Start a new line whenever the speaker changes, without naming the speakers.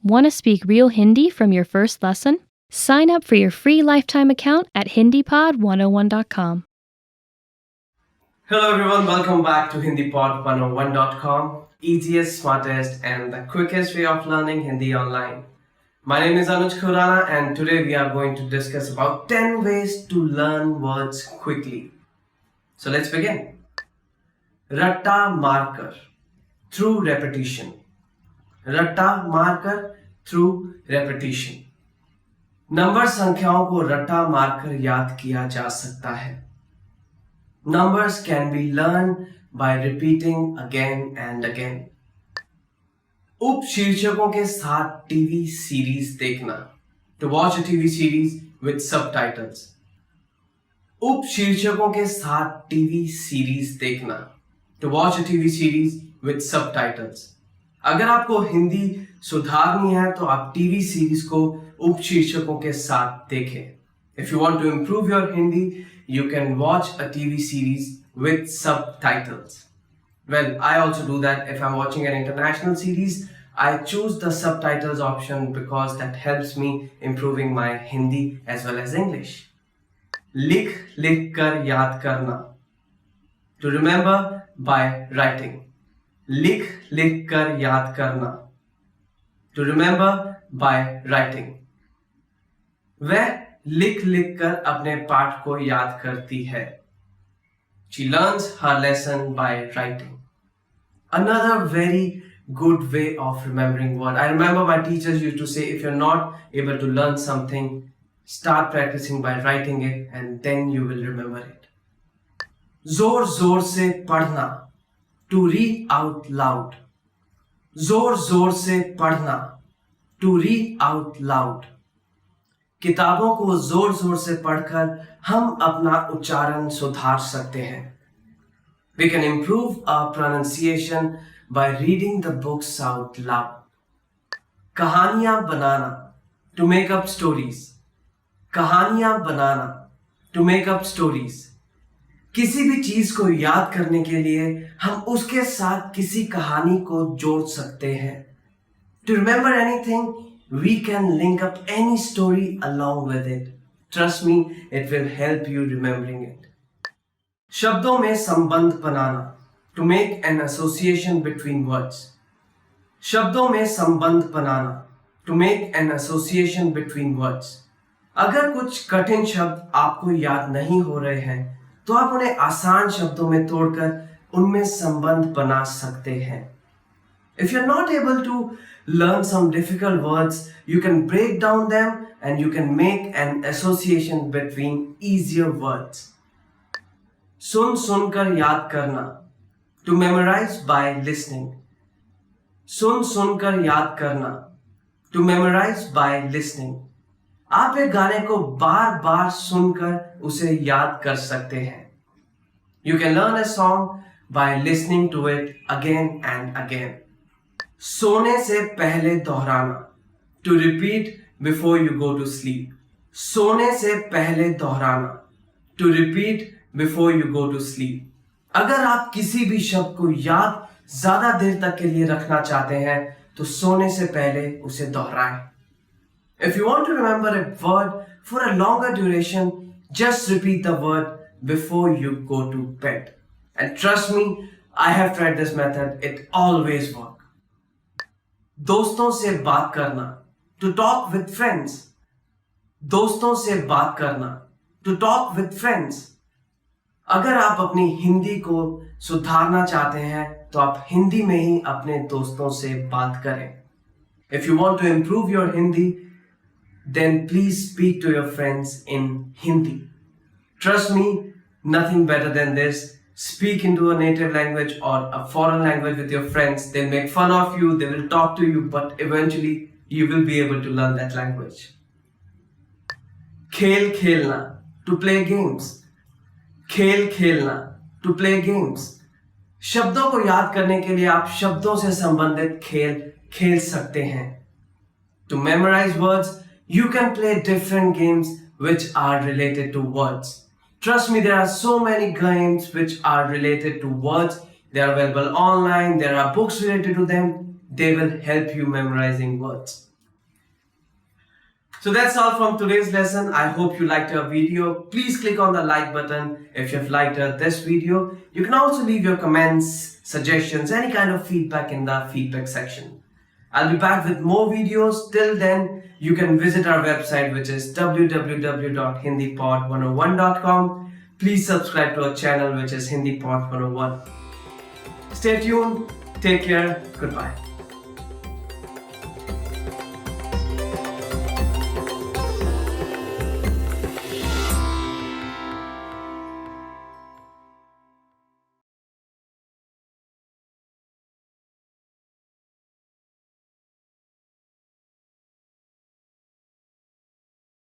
Want to speak real Hindi from your first lesson? Sign up for your free lifetime account at HindiPod101.com.
Hello everyone, welcome back to HindiPod101.com, easiest, smartest and the quickest way of learning Hindi online. My name is Anuj Khurana and today we are going to discuss about 10 ways to learn words quickly. So let's begin. Ratta marker through repetition. रट्टा मारकर through repetition. Number संख्याओं को रट्टा मारकर याद किया जा सकता है. Numbers can be learned by repeating again and again. उपशीर्षकों के साथ टीवी सीरीज देखना. To watch a TV series with subtitles. उपशीर्षकों के साथ टीवी सीरीज देखना. To watch a TV series with subtitles. अगर आपको हिंदी सुधारनी है तो आप टीवी सीरीज को उपशीर्षकों के साथ देखें. If you want to improve your Hindi, you can watch a TV series with subtitles. Well, I also do that. If I'm watching an international series, I choose the subtitles option because that helps me improving my Hindi as well as English. लिख लिख कर याद करना. To remember by writing. लिख लिख कर याद करना. To remember by writing. वह लिख लिख कर अपने पाठ को याद करती है. She learns her lesson by writing. Another very good way of remembering word. I remember my teachers used to say, if you're not able to learn something, start practicing by writing it and then you will remember it. जोर जोर से पढ़ना. To read out loud. जोर जोर से पढ़ना. To read out loud. किताबों को जोर जोर से पढ़कर हम अपना उच्चारण सुधार सकते हैं. We can improve our pronunciation by reading the books out loud. कहानियां बनाना. To make up stories. कहानियां बनाना. To make up stories. किसी भी चीज को याद करने के लिए हम उसके साथ किसी कहानी को जोड़ सकते हैं. To remember anything, we can link up any story along with it. Trust me, it will help you remembering it. शब्दों में संबंध बनाना. To make an association between words. शब्दों में संबंध बनाना. To make an association between words. अगर कुछ कठिन शब्द आपको याद नहीं हो रहे हैं तो आप उन्हें आसान शब्दों में तोड़कर उनमें संबंध बना सकते हैं. If you're not able to learn some difficult words, you can break down them and you can make an association between easier words. सुन सुनकर याद करना. To memorize by listening. सुन सुनकर याद करना. To memorize by listening. आप एक गाने को बार बार सुनकर उसे याद कर सकते हैं. You can learn a song by listening to it again and again. सोने से पहले दोहराना. To repeat before you go to sleep. सोने से पहले दोहराना. To repeat before you go to sleep. अगर आप किसी भी शब्द को याद ज्यादा देर तक के लिए रखना चाहते हैं तो सोने से पहले उसे दोहराएं. If you want to remember a word for a longer duration, just repeat the word before you go to bed. And trust me, I have tried this method. It always works. दोस्तों से बात करना. To talk with friends. दोस्तों से बात करना. To talk with friends. अगर आप अपनी हिंदी को सुधारना चाहते हैं तो आप हिंदी में ही अपने दोस्तों से बात करें. If you want to improve your Hindi, then please speak to your friends in Hindi. Trust me, nothing better than this. Speak into a native language or a foreign language with your friends. They'll make fun of you, they will talk to you, but eventually you will be able to learn that language. खेल खेलना. To play games. खेल खेलना. To play games. शब्दों को याद करने के लिए आप शब्दों से संबंधित खेल खेल सकते हैं. To memorize words, you can play different games which are related to words. Trust me, there are so many games which are related to words. They are available online. There are books related to them. They will help you memorizing words. So that's all from today's lesson. I hope you liked our video. Please click on the like button if you have liked this video. You can also leave your comments, suggestions, any kind of feedback in the feedback section. I'll be back with more videos. Till then, you can visit our website, which is www.hindipod101.com. Please subscribe to our channel, which is HindiPod101. Stay tuned. Take care. Goodbye.